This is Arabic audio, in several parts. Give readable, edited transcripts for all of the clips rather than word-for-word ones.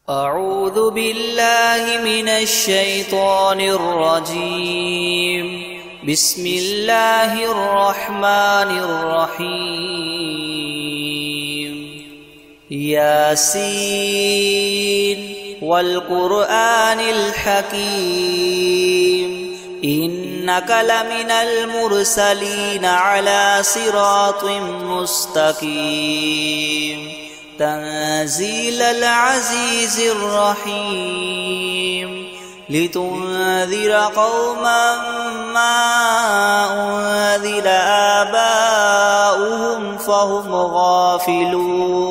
أعوذ بالله من الشيطان الرجيم. بسم الله الرحمن الرحيم. ياسين والقرآن الحكيم إنك لمن المرسلين على صراط مستقيم تنزيل العزيز الرحيم لتنذر قوما ما أنذر آباؤهم فهم غافلون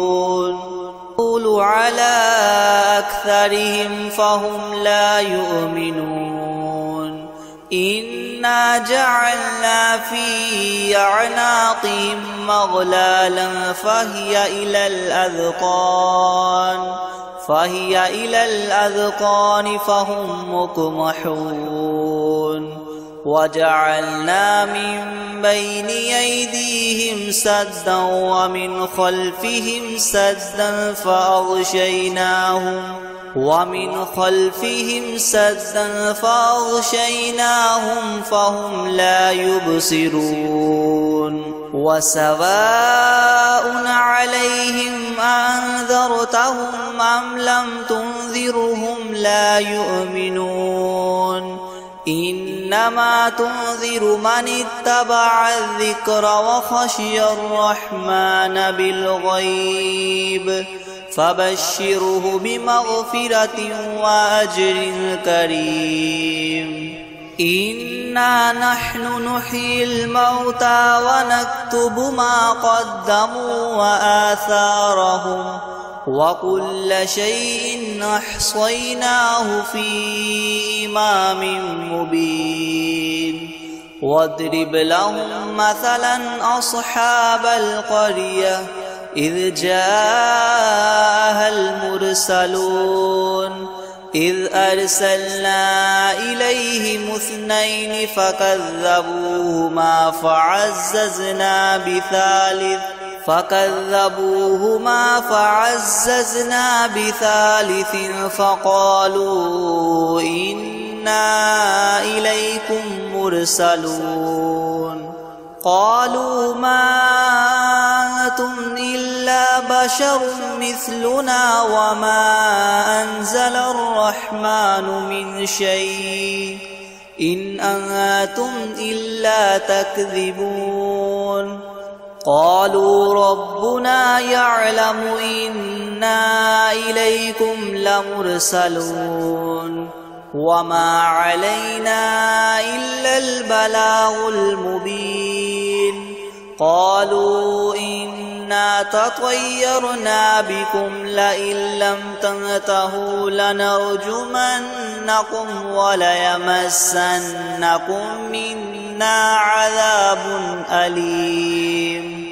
قل على أكثرهم فهم لا يؤمنون إنا جعلنا في أعناقهم مغلالا فهي إلى الأذقان فهم مقمحون وجعلنا من بين أيديهم سدا ومن خلفهم سدا فأغشيناهم فهم لا يبصرون وسواء عليهم أنذرتهم أم لم تنذرهم لا يؤمنون إنما تنذر من اتبع الذكر وخشي الرحمن بالغيب فبشره بمغفرة وأجر كريم إنا نحن نحيي الموتى ونكتب ما قدموا وآثارهم وكل شيء أحصيناه في إمام مبين واضرب لهم مثلا أصحاب القرية إذ جاءها المرسلون إذ أرسلنا إليهم 2 فكذبوهما فعززنا بثالث فقالوا إنا إليكم مرسلون قالوا ما أنتم إلا بشر مثلنا وما أنزل الرحمن من شيء إن أنتم إلا تكذبون قالوا ربنا يعلم إنا إليكم لمرسلون وما علينا إلا البلاغ المبين قالوا إنا تطيرنا بكم لئن لم تنتهوا لنرجمنكم وليمسنكم منا عذاب أليم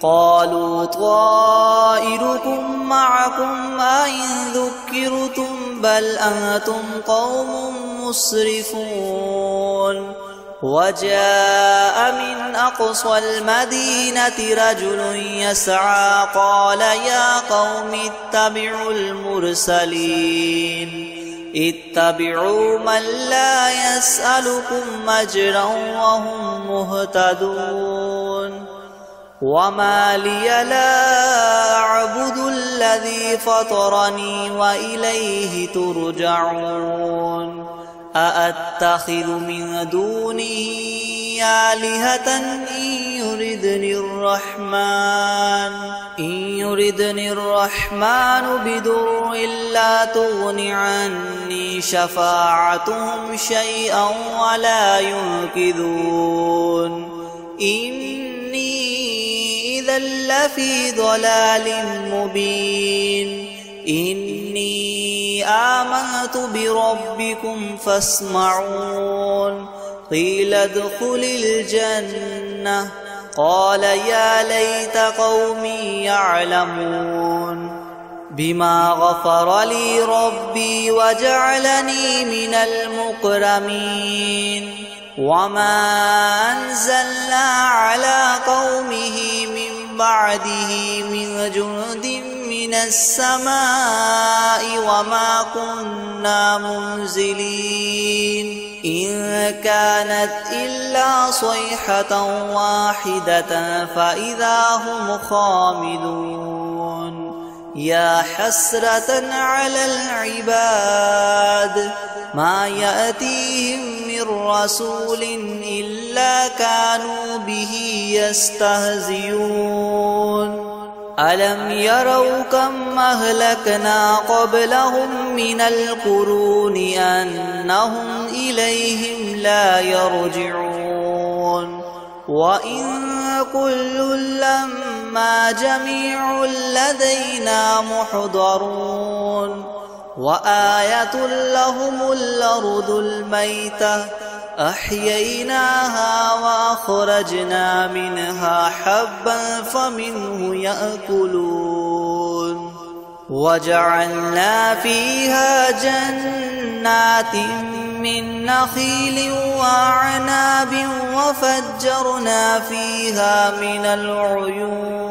قالوا طائركم معكم أئن ذكرتم بل أنتم قوم مسرفون وجاء من أقصى المدينة رجل يسعى قال يا قوم اتبعوا المرسلين اتبعوا من لا يسألكم أجرا وهم مهتدون وما لي لا أعبد الذي فطرني وإليه ترجعون أأتخذ من دونه آلهة إن يردني الرحمن بضر لا تغن عني شفاعتهم شيئا ولا ينقذون إني إذا لفي ضلال مبين إني آمنت بربكم فاسمعون قيل ادخل الجنة قال يا ليت قومي يعلمون بما غفر لي ربي وجعلني من المكرمين وما أنزلنا على قومه من بعده من جند من السماء وما كنا منزلين إن كانت إلا صيحة واحدة فإذا هم خامدون يا حسرة على العباد ما يأتيهم من رسول إلا كانوا به يستهزئون ألم يروا كم أهلكنا قبلهم من القرون أنهم إليهم لا يرجعون وإن كل لما جميع لدينا محضرون وآية لهم الأرض الميتة أحييناها وأخرجنا منها حبا فمنه يأكلون وجعلنا فيها جنات من نخيل وأعناب وفجرنا فيها من العيون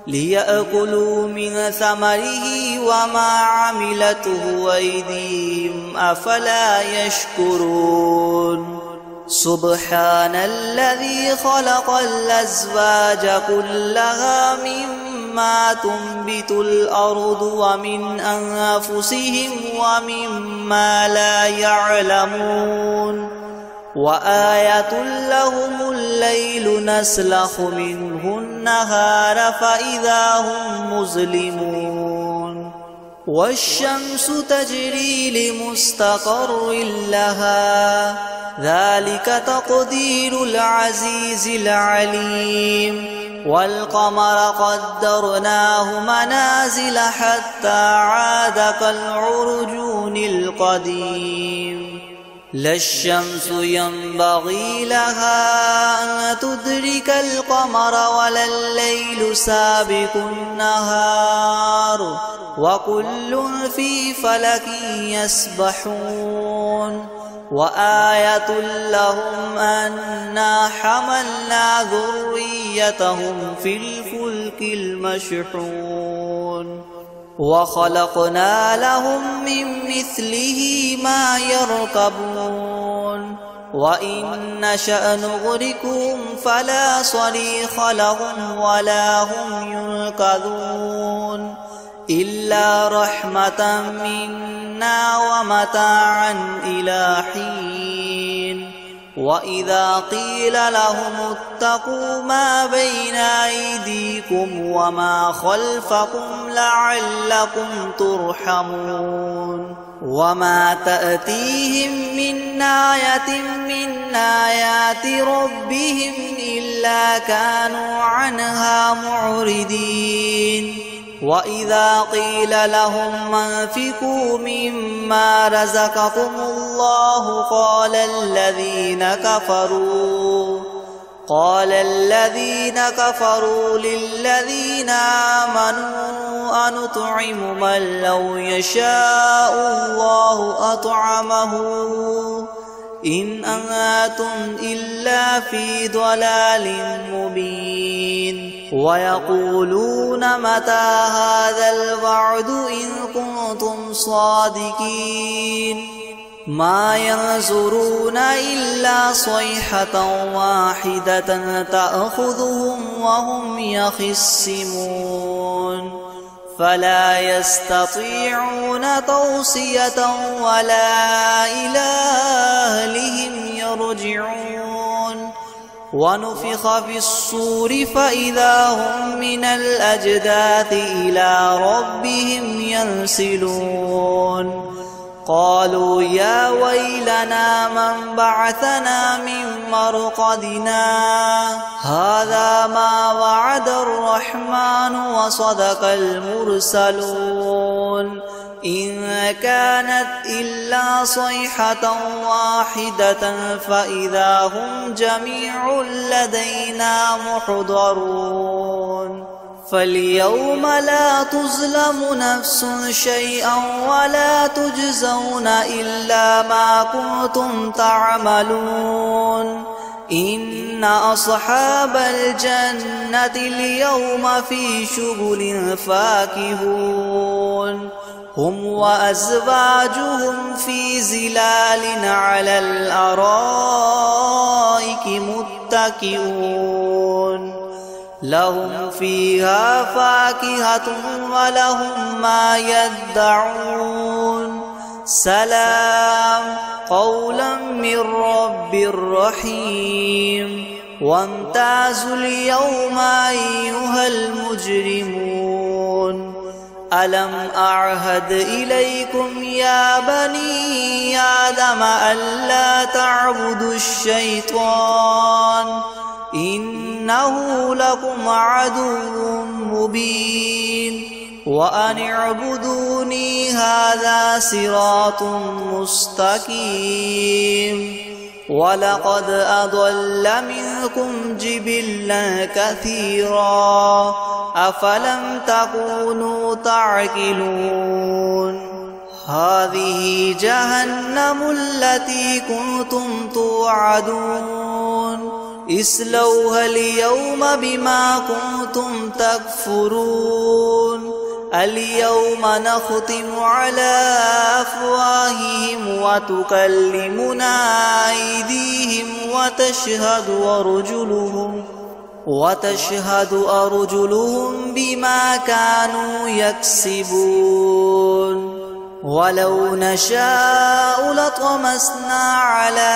ليأكلوا من ثمره وما عملته أيديهم أفلا يشكرون سبحان الذي خلق الأزواج كلها مما تنبت الأرض ومن أنفسهم ومما لا يعلمون وآية لهم الليل نسلخ منه النهار فإذا هم مظلمون والشمس تجري لمستقر لها ذلك تقدير العزيز العليم والقمر قدرناه منازل حتى عاد كالعرجون القديم لا الشمس ينبغي لها أن تدرك القمر ولا الليل سابق النهار وكل في فلك يسبحون وآية لهم أنا حملنا ذريتهم في الفلك المشحون وخلقنا لهم من مثله ما يركبون وإن نشأ نغرقهم فلا صريخ لهم ولا هم ينقذون إلا رحمة منا ومتاعا إلى حين وإذا قيل لهم اتقوا ما بين أيديكم وما خلفكم لعلكم ترحمون وما تأتيهم من آية من آيات ربهم إلا كانوا عنها معرضين وإذا قيل لهم انفقوا مما رزقكم الله قال الذين كفروا للذين آمنوا أنطعم من لو يشاء الله أطعمه إن أنتم إلا في ضلال مبين ويقولون متى هذا الوعد إن كنتم صادقين ما ينظرون إلا صيحة واحدة تأخذهم وهم يخصمون فلا يستطيعون توصية ولا إلى أهلهم يرجعون ونفخ في الصور فإذا هم من الأجداث إلى ربهم ينسلون قالوا يا ويلنا من بعثنا من مرقدنا هذا ما وعد الرحمن وصدق المرسلون إن كانت إلا صيحة واحدة فإذا هم جميع لدينا محضرون فاليوم لا تظلم نفس شيئا ولا تجزون إلا ما كنتم تعملون إن أصحاب الجنة اليوم في شغل فاكهون هم وأزواجهم في ظلال على الأرائك متكئون لهم فيها فاكهة ولهم ما يدعون سلام قولا من رب رحيم وامتازوا اليوم أيها المجرمون ألم أعهد إليكم يا بني آدم ألا تعبدوا الشيطان إنه لكم عدو مبين وأن اعبدوني هذا صراط مستقيم ولقد أضل منكم جبلا كثيرا أفلم تكونوا تعقلون هذه جهنم التي كنتم توعدون اصلوها اليوم بما كنتم تكفرون اليوم نختم على أفواههم وتكلمنا أيديهم وتشهد أرجلهم بما كانوا يكسبون ولو نشاء لطمسنا على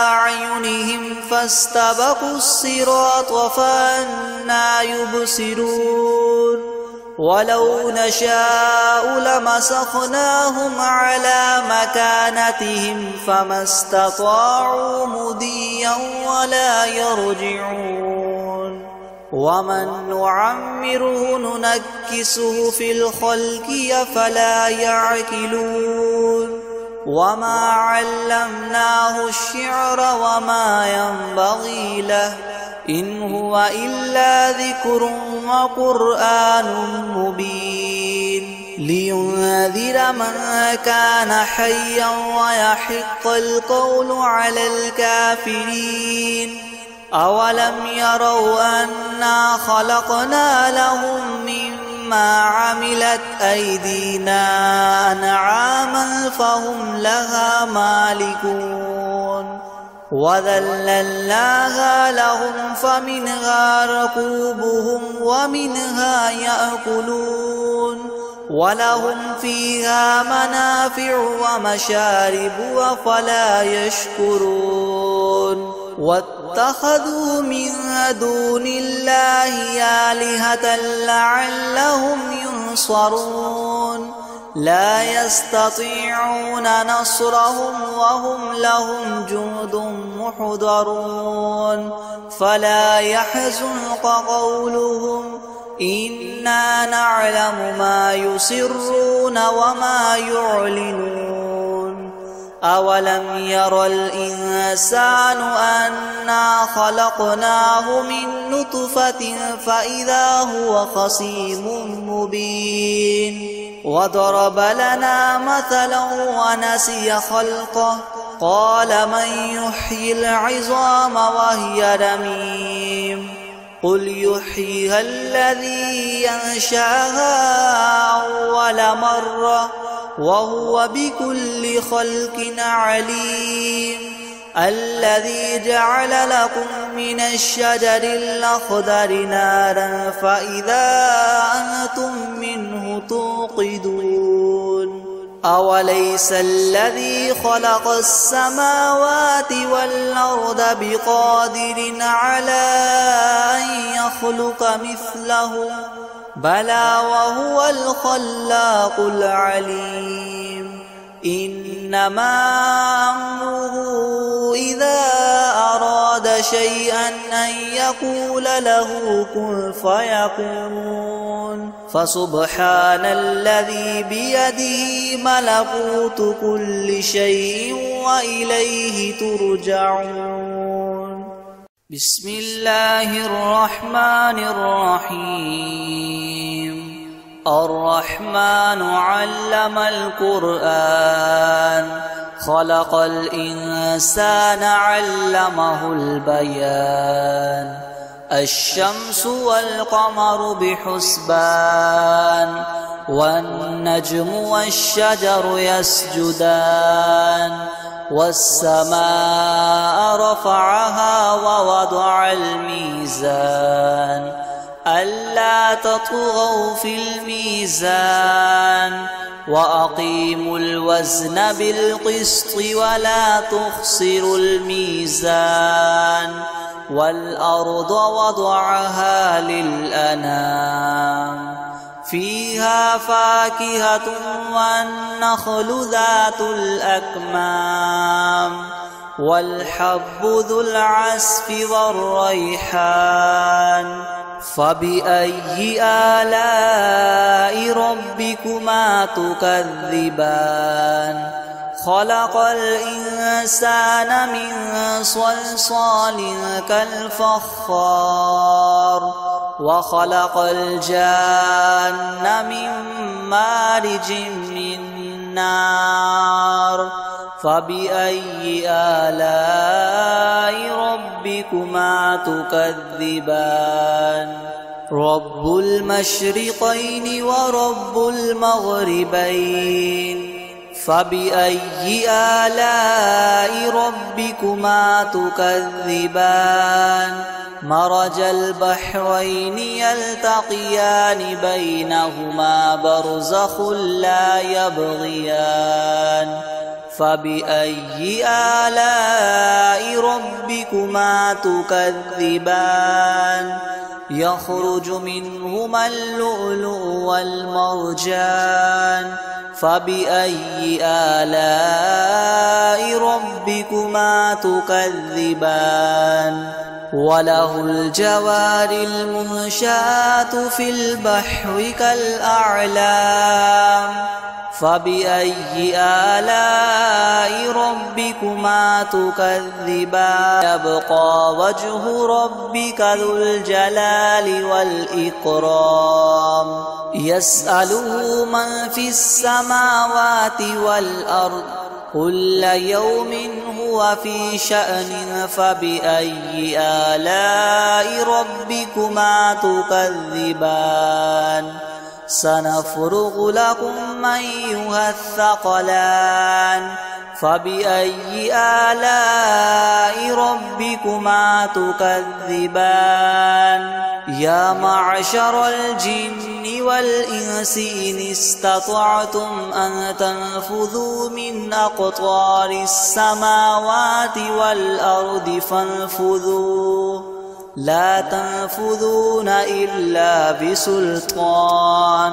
أعينهم فاستبقوا الصراط فأنى يبصرون ولو نشاء لمسخناهم على مكانتهم فما استطاعوا مضيا ولا يرجعون ومن نعمره ننكسه في الخلق أفلا يعقلون وما علمناه الشعر وما ينبغي له إن هو إلا ذكر وقرآن مبين لينذر من كان حيا ويحق القول على الكافرين أولم يروا أنا خلقنا لهم مما عملت أيدينا أنعاما فهم لها مالكون وذللناها لهم فمنها ركوبهم ومنها يأكلون ولهم فيها منافع ومشارب أفلا يشكرون واتخذوا من دون الله آلهة لعلهم ينصرون لا يستطيعون نصرهم وهم لهم جند محضرون فلا يحزنك قولهم إنا نعلم ما يسرون وما يعلنون أولم ير الإنسان أنا خلقناه من نطفة فإذا هو خصيم مبين وضرب لنا مثلا ونسي خلقه قال من يحيي العظام وهي رميم قل يحييها الذي ينشأها أول مرة وهو بكل خلق عليم الذي جعل لكم من الشجر الأخضر نارا فإذا أنتم منه توقدون أوليس الذي خلق السماوات والأرض بقادر على أن يخلق مثلهم بلى وهو الخلاق العليم إنما أمره إذا أراد شيئا أن يقول له كن فيكون فسبحان الذي بيده ملكوت كل شيء وإليه ترجعون بسم الله الرحمن الرحيم الرحمن علم القرآن خلق الإنسان علمه البيان الشمس والقمر بحسبان والنجم والشجر يسجدان والسماء رفعها ووضع الميزان ألا تطغوا في الميزان وأقيموا الوزن بالقسط ولا تخسروا الميزان والأرض وضعها للأنام فيها فاكهة والنخل ذات الأكمام والحب ذو العصف والريحان فبأي آلاء ربكما تكذبان خلق الإنسان من صلصال كالفخار وخلق الجان من مارج من نار فبأي آلاء ربكما تكذبان رب المشرقين ورب المغربين فبأي آلاء ربكما تكذبان مرج البحرين يلتقيان بينهما برزخ لا يبغيان فبأي آلاء ربكما تكذبان يخرج منهما اللؤلؤ والمرجان فبأي آلاء ربكما تكذبان وله الجوار المنشآت في البحر كالأعلام فبأي آلاء ربكما تكذبان يبقى وجه ربك ذو الجلال والإكرام يسأله من في السماوات والأرض كل يوم هو في شأن فبأي آلاء ربكما تكذبان سنفرغ لكم أيها الثقلان فبأي آلاء ربكما تكذبان يا معشر الجن والإنس إن استطعتم أن تنفذوا من أقطار السماوات والأرض فانفذوا لا تنفذون إلا بسلطان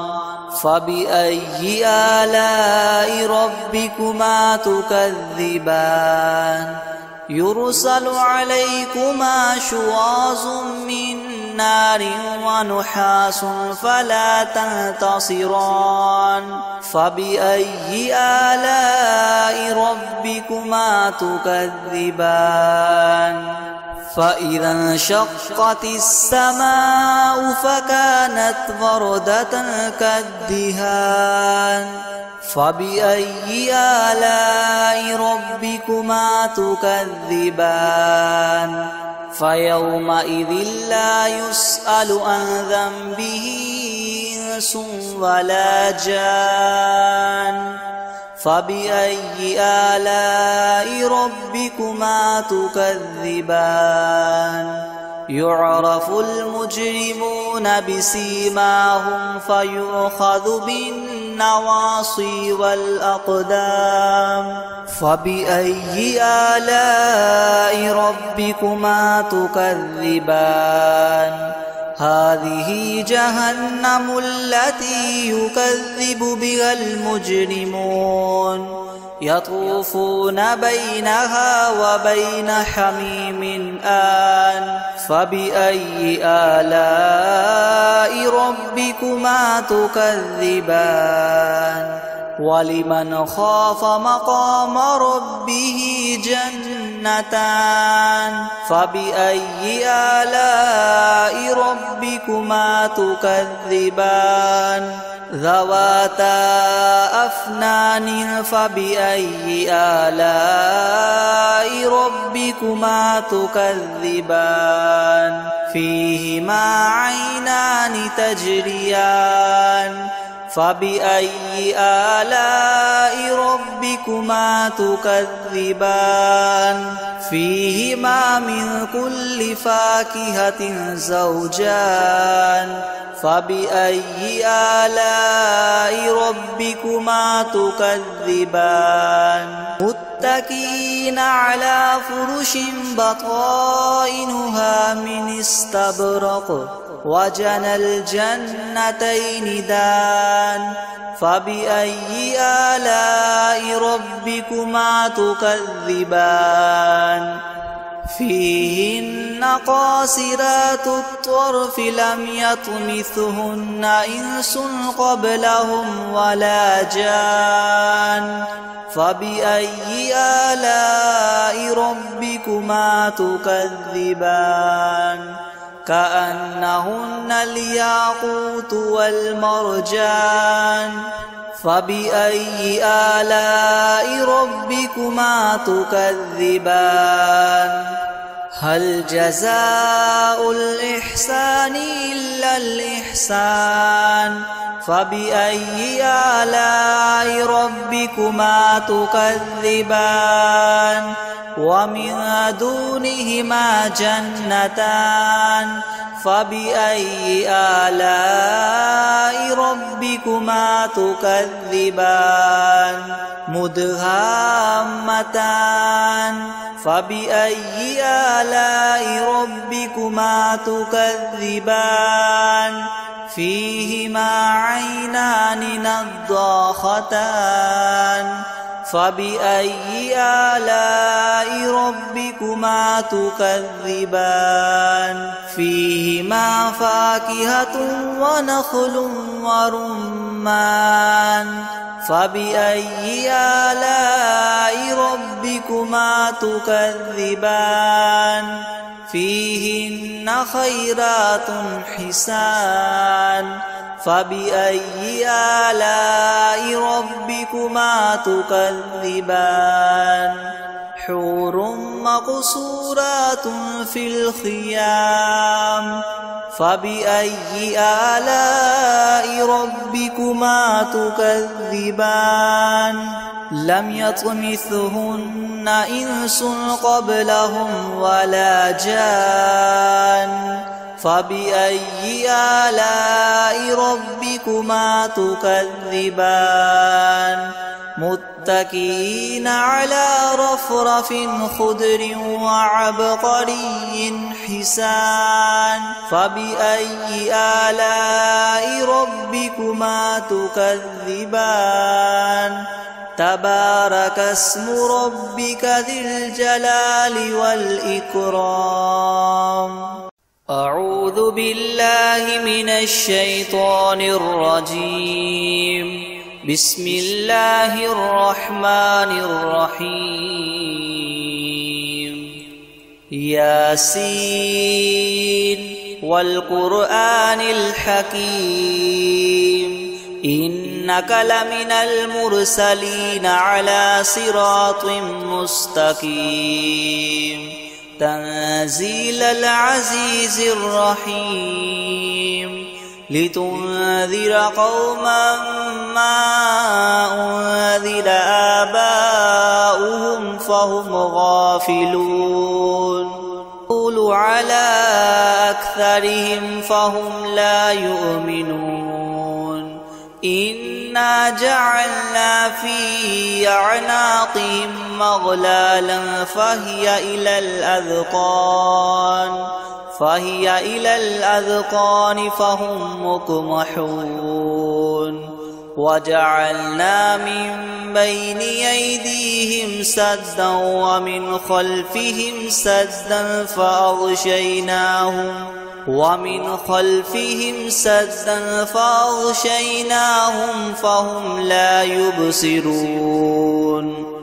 فبأي آلاء ربكما تكذبان يرسل عليكما شواظ من نار ونحاس فلا تنتصران فبأي آلاء ربكما تكذبان فإذا انشقت السماء فكانت وردة كالدهان فبأي آلاء ربكما تكذبان فيومئذ لا يسأل عن ذنبه إنس ولا جان فبأي آلاء ربكما تكذبان يعرف المجرمون بسيماهم فيؤخذ بالنواصي والأقدام فبأي آلاء ربكما تكذبان هذه جهنم التي يكذب بها المجرمون يطوفون بينها وبين حميم آن فبأي آلاء ربكما تكذبان ولمن خاف مقام ربه جنتان فبأي آلاء ربكما تكذبان ذواتا أفنان فبأي آلاء ربكما تكذبان فيهما عينان تجريان فبأي آلاء ربكما تكذبان فيهما من كل فاكهة زوجان فبأي آلاء ربكما تكذبان متكئين على فرش بطائنها من استبرق وجنى الجنتين دان فبأي آلاء ربكما تكذبان فيهن قاصرات الطرف لم يطمثهن إنس قبلهم ولا جان فبأي آلاء ربكما تكذبان كأنهن الياقوت والمرجان فبأي آلاء ربكما تكذبان هل جزاء الإحسان إلا الإحسان فبأي آلاء ربكما تكذبان ومن دونهما جنتان فبأي آلاء ربكما تكذبان مدهامتان فبأي آلاء ربكما تكذبان فيهما عينان نضاختان فبأي آلاء ربكما تكذبان فيهما فاكهة ونخل ورمان فبأي آلاء ربكما تكذبان فيهن خيرات حسان فبأي آلاء ربكما تكذبان حور مقصورات في الخيام فبأي آلاء ربكما تكذبان لم يطمثهن إنس قبلهم ولا جان فبأي آلاء ربكما تكذبان متكئين على رفرف خضر وعبقري حسان فبأي آلاء ربكما تكذبان تبارك اسم ربك ذي الجلال والإكرام أعوذ بالله من الشيطان الرجيم بسم الله الرحمن الرحيم ياسين والقرآن الحكيم إنك لمن المرسلين على صراط مستقيم تنزيل العزيز الرحيم لتنذر قوما ما أنذر آباؤهم فهم غافلون قل على أكثرهم فهم لا يؤمنون إنا جعلنا في أعناقهم مغلالا فهي إلى الأذقان فهم مقمحون وجعلنا من بين أيديهم سدا ومن خلفهم سدا فأغشيناهم فهم لا يبصرون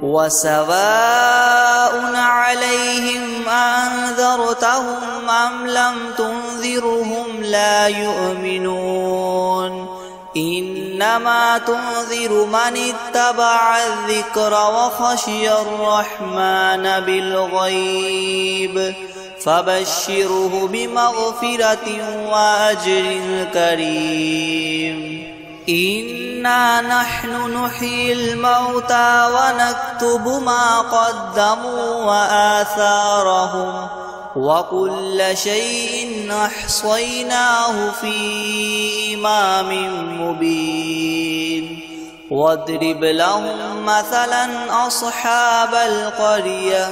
وسواء عليهم أنذرتهم أم لم تنذرهم لا يؤمنون إنما تنذر من اتبع الذكر وخشي الرحمن بالغيب فبشره بمغفرة وأجر كريم إنا نحن نحيي الموتى ونكتب ما قدموا وآثارهم وكل شيء أحصيناه في إمام مبين واضرب لهم مثلا أصحاب القرية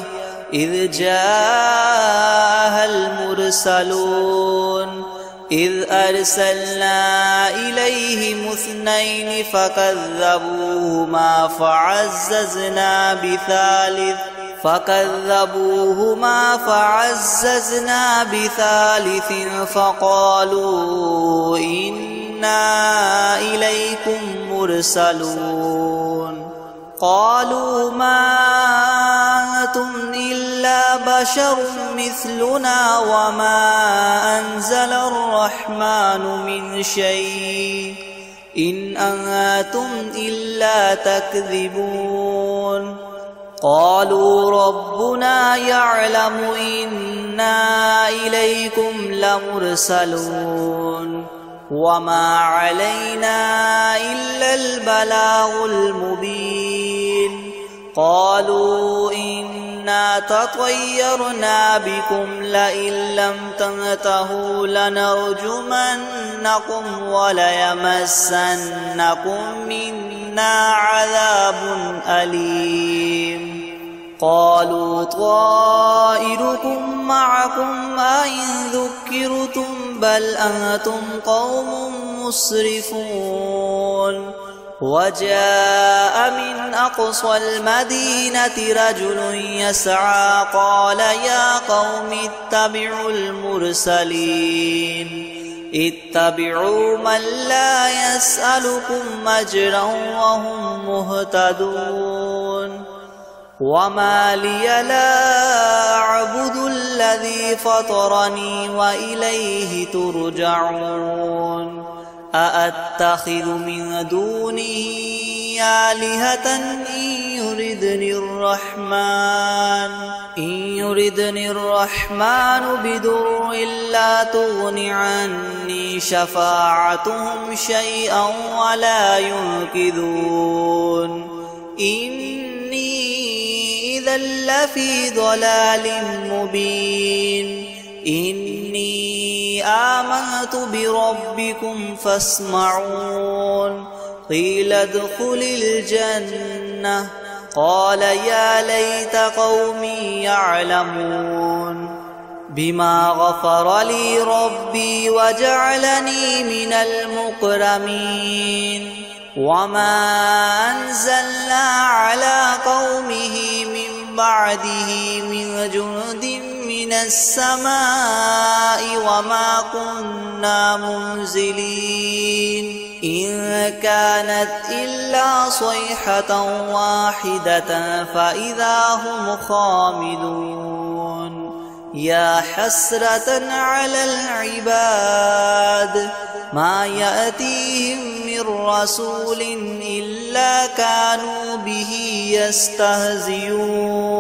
إذ جاءها المرسلون إذ أرسلنا إليهم 2 فكذبوهما فعززنا بثالث فقالوا إنا إليكم مرسلون قالوا ما أنتم إلا بشر مثلنا وما أنزل الرحمن من شيء إن أنتم إلا تكذبون قالوا ربنا يعلم إنا إليكم لمرسلون وما علينا إلا البلاغ المبين قالوا إنا تطيرنا بكم لئن لم تنتهوا لنرجمنكم وليمسنكم منا عذاب أليم قالوا طائركم معكم أئن ذكرتم بل أنتم قوم مسرفون وجاء من أقصى المدينة رجل يسعى قال يا قوم اتبعوا المرسلين اتبعوا من لا يسألكم أجرا وهم مهتدون وما لي لا أعبد الذي فطرني وإليه ترجعون أأتخذ من دونه آلهة إن يردني الرحمن بدر لا تغن عني شفاعتهم شيئا ولا ينقذون إني إذا لفي ضلال مبين إني آمنت بربكم فاسمعون قيل ادخل الجنة قال يا ليت قومي يعلمون بما غفر لي ربي وجعلني من المكرمين وما أنزلنا على قومه من بعده من جند من السماء وما كنا منزلين إن كانت إلا صيحة واحدة فإذا هم خامدون يا حسرة على العباد ما يأتيهم من رسول إلا كانوا به يستهزئون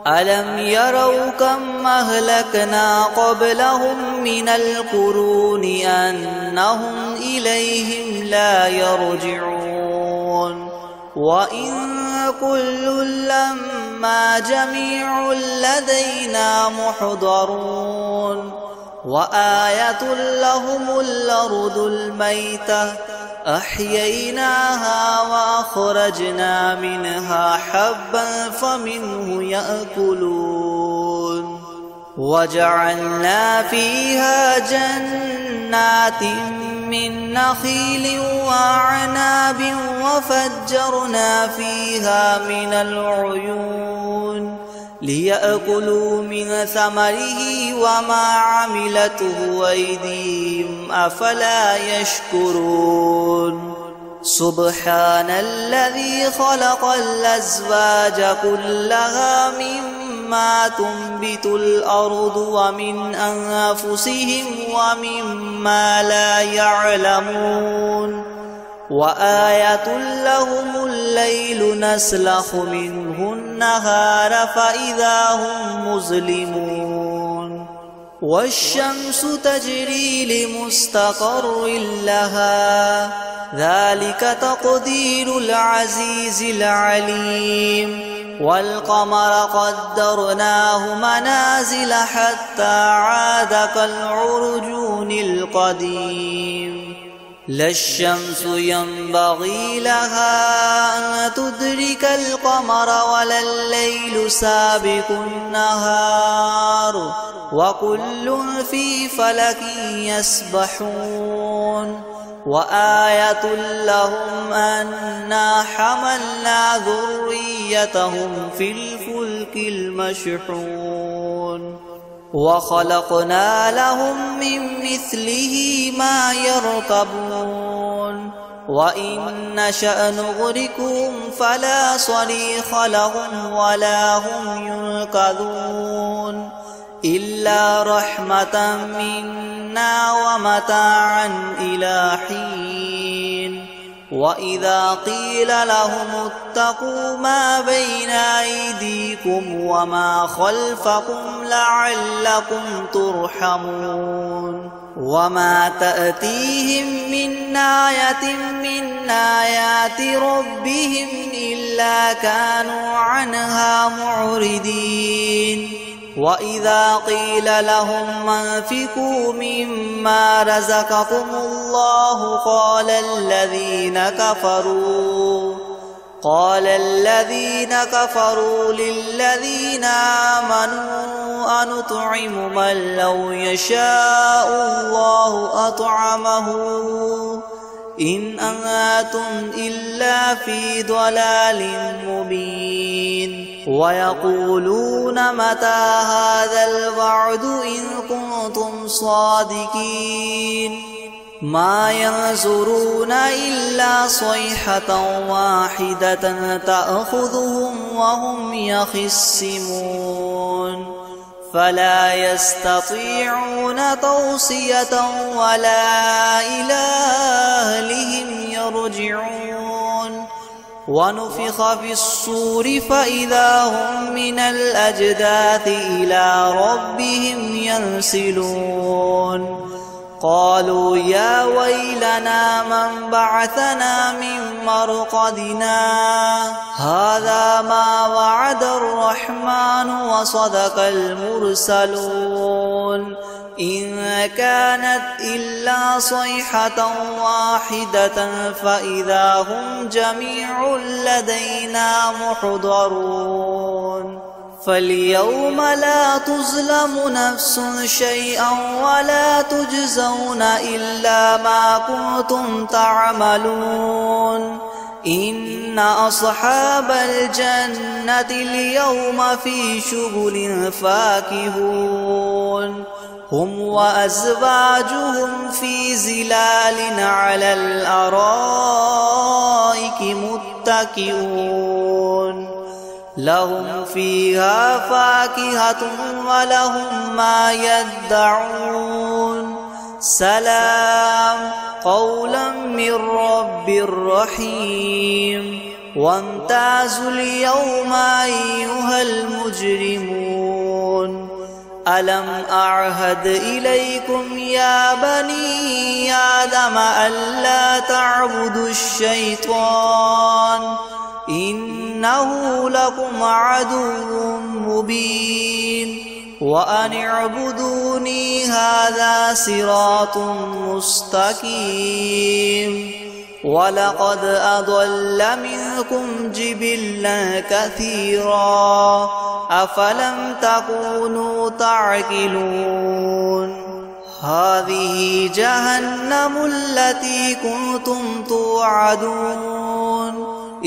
ألم يروا كم أهلكنا قبلهم من القرون أنهم إليهم لا يرجعون وإن كل لما جميع لدينا محضرون وآية لهم الأرض الميتة أحييناها وأخرجنا منها حبا فمنه يأكلون وجعلنا فيها جنات من نخيل وأعناب وفجرنا فيها من العيون ليأكلوا من ثمره وما عملته أيديهم أفلا يشكرون سبحان الذي خلق الأزواج كلها مما تنبت الأرض ومن أنفسهم ومما لا يعلمون وآية لهم الليل نسلخ منه النهار فإذا هم مظلمون والشمس تجري لمستقر لها ذلك تقدير العزيز العليم والقمر قدرناه منازل حتى عاد كالعرجون القديم لا الشمس ينبغي لها أن تدرك القمر ولا الليل سابق النهار وكل في فلك يسبحون وآية لهم أنا حملنا ذريتهم في الفلك المشحون وخلقنا لهم من مثله ما يركبون وإن نشأ نغرقهم فلا صريخ لهم ولا هم ينقذون إلا رحمة منا ومتاعا إلى حين وإذا قيل لهم اتقوا ما بين أيديكم وما خلفكم لعلكم ترحمون وما تأتيهم من آية من آيات ربهم إلا كانوا عنها معرضين وإذا قيل لهم انفقوا مما رزقكم الله قال الذين كفروا للذين آمنوا أنطعم من لو يشاء الله أطعمه إن أنتم إلا في ضلال مبين ويقولون متى هذا الوعد إن كنتم صادقين ما ينظرون إلا صيحة واحدة تأخذهم وهم يخصمون فلا يستطيعون توصية ولا إلى أهلهم يرجعون ونفخ في الصور فإذا هم من الأجداث إلى ربهم ينسلون قالوا يا ويلنا من بعثنا من مرقدنا هذا ما وعد الرحمن وصدق المرسلون إن كانت إلا صيحة واحدة فإذا هم جميع لدينا محضرون فاليوم لا تظلم نفس شيئا ولا تجزون إلا ما كنتم تعملون إن أصحاب الجنة اليوم في شغل فاكهون هم وأزواجهم في ظلال على الأرائك متكئون لهم فيها فاكهة ولهم ما يدعون سلام قولا من رب رحيم وامتازوا اليوم أيها المجرمون ألم أعهد إليكم يا بني آدم ألا تعبدوا الشيطان إنه لكم عدو مبين وأن اعبدوني هذا صراط مستقيم ولقد أضل منكم جبلا كثيرا أفلم تكونوا تعقلون هذه جهنم التي كنتم توعدون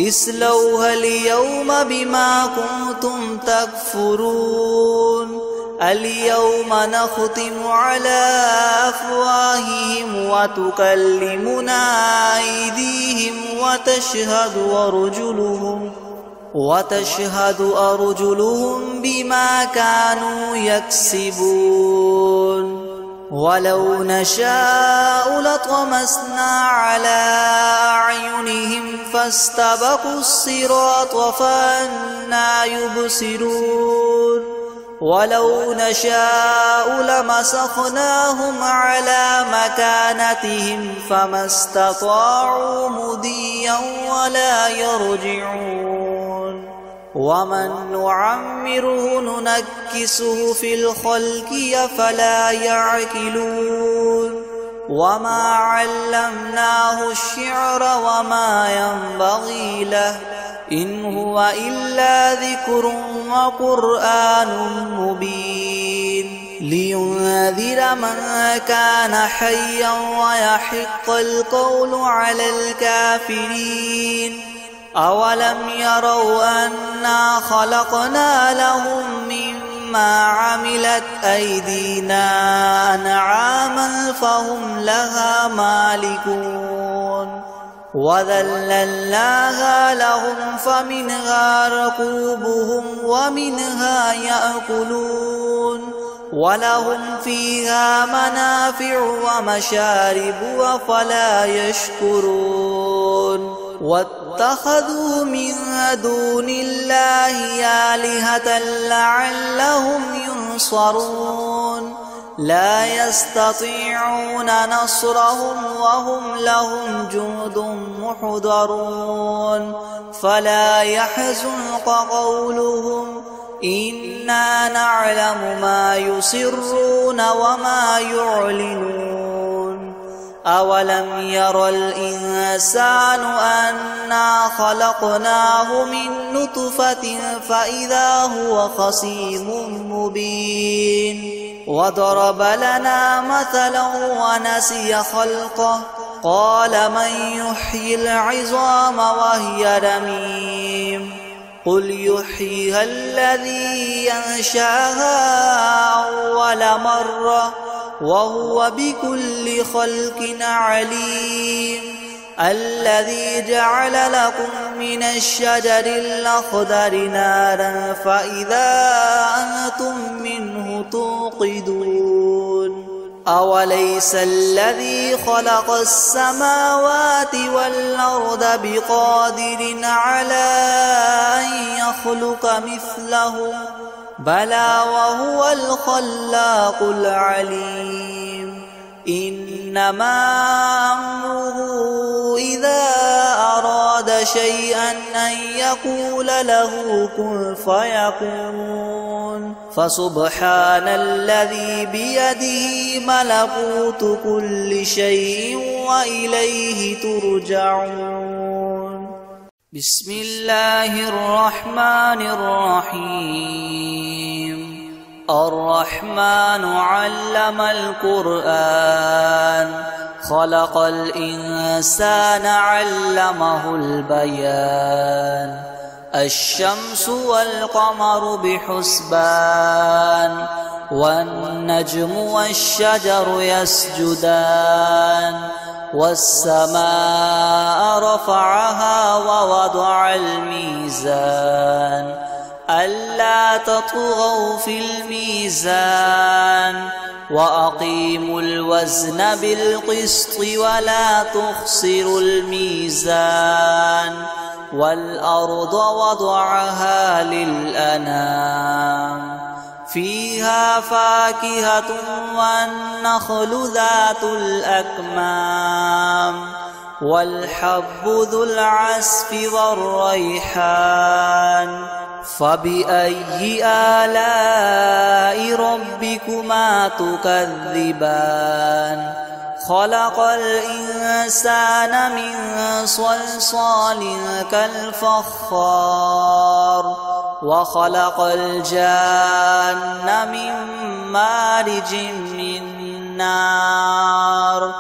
اصلوها اليوم بما كنتم تكفرون اليوم نختم على أفواههم وتكلمنا أيديهم وتشهد أرجلهم بما كانوا يكسبون ولو نشاء لطمسنا على أعينهم فاستبقوا الصراط فأنى يبصرون ولو نشاء لمسخناهم على مكانتهم فما استطاعوا مضيا ولا يرجعون ومن نعمره ننكسه في الخلق أفلا يعقلون وما علمناه الشعر وما ينبغي له إن هو إلا ذكر وقرآن مبين لينذر من كان حيا ويحق القول على الكافرين أولم يروا أنا خلقنا لهم مما عملت أيدينا أنعاما فهم لها مالكون وذللناها لهم فمنها ركوبهم ومنها يأكلون ولهم فيها منافع ومشارب أفلا يشكرون واتخذوا من دون الله آلهة لعلهم ينصرون لا يستطيعون نصرهم وهم لهم جند محضرون فلا يحزنك قولهم إنا نعلم ما يسرون وما يعلنون أولم ير الإنسان أنا خلقناه من نطفة فإذا هو خصيم مبين وضرب لنا مثلا ونسي خلقه قال من يحيي العظام وهي رميم قل يحييها الذي أنشأها أول مرة وهو بكل خلق عليم الذي جعل لكم من الشجر الأخضر نارا فإذا أنتم منه توقدون أوليس الذي خلق السماوات والأرض بقادر على أن يخلق مثلهم بلى وهو الخلاق العليم إنما أمره إذا أراد شيئا أن يقول له كن فيكون فسبحان الذي بيده ملكوت كل شيء وإليه ترجعون بسم الله الرحمن الرحيم الرحمن علم القرآن خلق الإنسان علمه البيان الشمس والقمر بحسبان والنجم والشجر يسجدان والسماء رفعها ووضع الميزان ألا تطغوا في الميزان وأقيموا الوزن بالقسط ولا تخسروا الميزان والأرض وضعها للأنام فيها فاكهة والنخل ذات الأكمام والحب ذو العصف والريحان فبأي آلاء ربكما تكذبان خلق الإنسان من صلصال كالفخار وخلق الجان من مارج من نار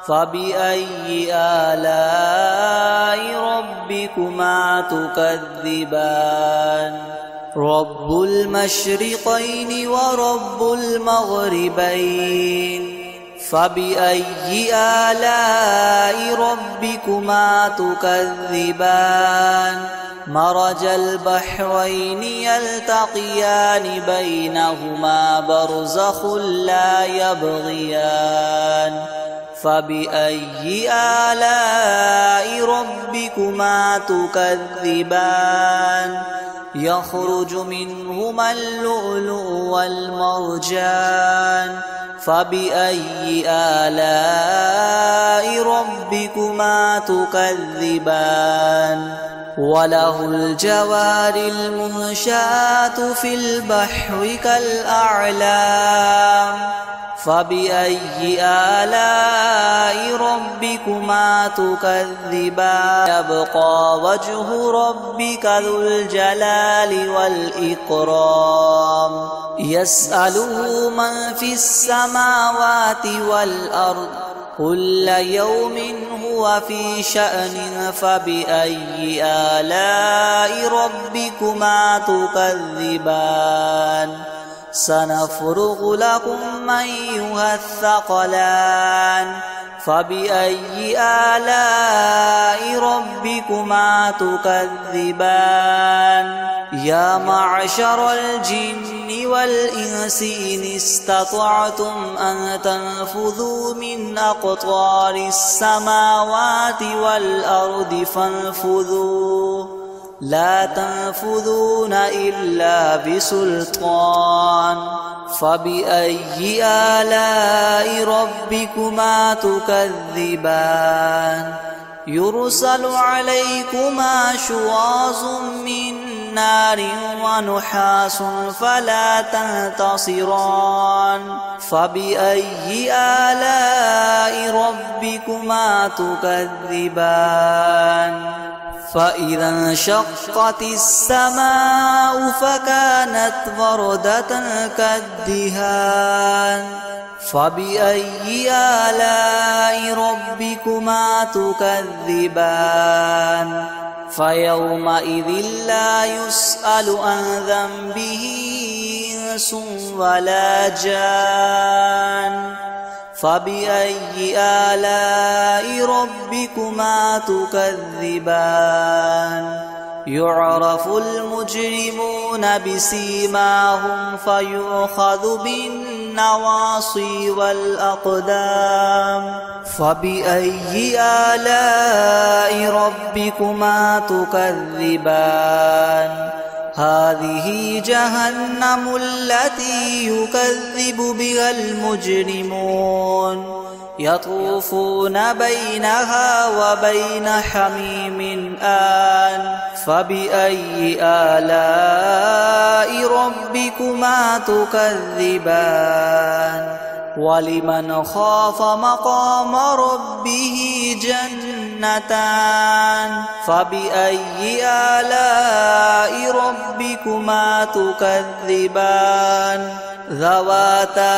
فبأي آلاء ربكما تكذبان رب المشرقين ورب المغربين فبأي آلاء ربكما تكذبان مرج البحرين يلتقيان بينهما برزخ لا يبغيان فبأي آلاء ربكما تكذبان يخرج منهما اللؤلؤ والمرجان فبأي آلاء ربكما تكذبان وله الجوار المنشآت في البحر كالأعلام فبأي آلاء ربكما تكذبان يبقى وجه ربك ذو الجلال والإكرام يسأله من في السماوات والأرض كل يوم هو في شأن فبأي آلاء ربكما تكذبان سنفرغ لكم أيها الثقلان فبأي آلاء ربكما تكذبان يا معشر الجن والإنس إن استطعتم أن تنفذوا من أقطار السماوات والأرض فانفذوا لا تنفذون إلا بسلطان فبأي آلاء ربكما تكذبان يرسل عليكما شواظ من نار ونحاس فلا تنتصران فبأي آلاء ربكما تكذبان فإذا انشقت السماء فكانت وردة كالدهان فبأي آلاء ربكما تكذبان فيومئذ لا يسأل عن ذنبه إنس ولا جان فبأي آلاء ربكما تكذبان يعرف المجرمون بسيماهم فيؤخذ بالنواصي والأقدام فبأي آلاء ربكما تكذبان هذه جهنم التي يكذب بها المجرمون يطوفون بينها وبين حميم آن فبأي آلاء ربكما تكذبان ولمن خاف مقام ربه جنتان فبأي آلاء ربكما تكذبان ذواتا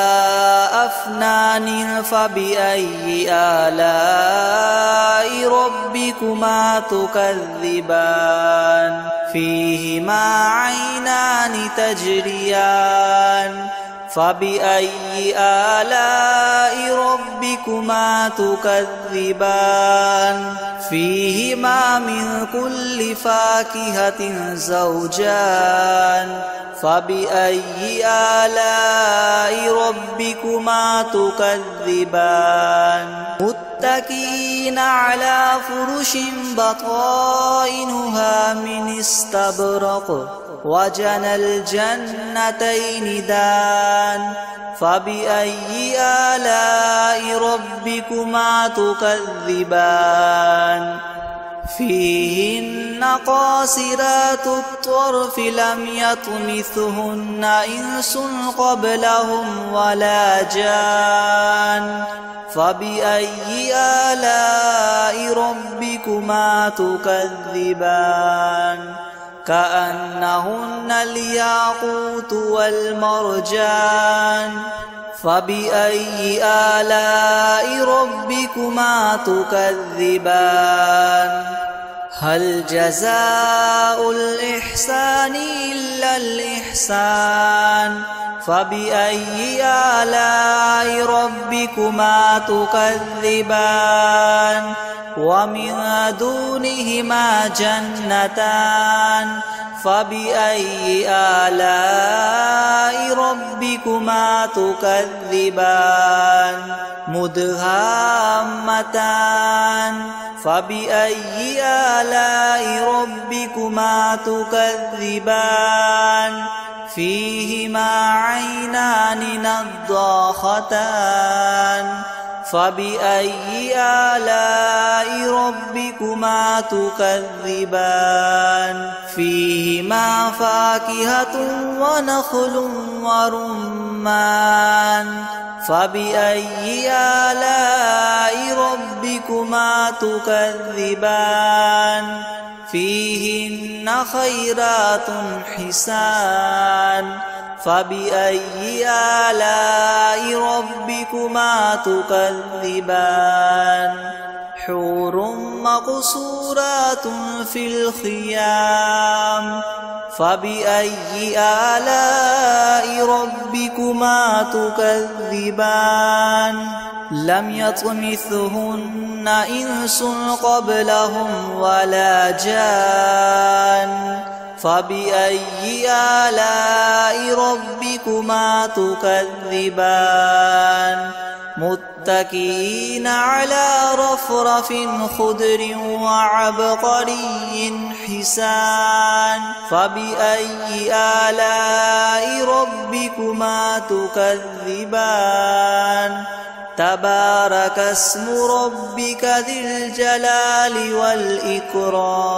أفنان فبأي آلاء ربكما تكذبان فيهما عينان تجريان فبأي آلاء ربكما تكذبان فيهما من كل فاكهة زوجان فبأي آلاء ربكما تكذبان متكئين على فرش بطائنها من استبرق وجنى الجنتين دان فبأي آلاء ربكما تكذبان فيهن قاصرات الطرف لم يطمثهن إنس قبلهم ولا جان فبأي آلاء ربكما تكذبان كأنهن الياقوت والمرجان فبأي آلاء ربكما تكذبان هل جزاء الإحسان إلا الإحسان فبأي آلاء ربكما تكذبان ومن دونهما جنتان فبأي آلاء ربكما تكذبان مدهامتان فبأي آلاء ربكما تكذبان فيهما عينان نضاختان فبأي آلاء ربكما تكذبان فيهما فاكهة ونخل ورمان فبأي آلاء ربكما تكذبان فيهن خيرات حسان فبأي آلاء ربكما تكذبان حور مقصورات في الخيام فبأي آلاء ربكما تكذبان لم يطمثهن إنس قبلهم ولا جان فبأي آلاء ربكما تكذبان متكئين على رفرف خضر وعبقري حسان فبأي آلاء ربكما تكذبان تبارك اسم ربك ذي الجلال والإكرام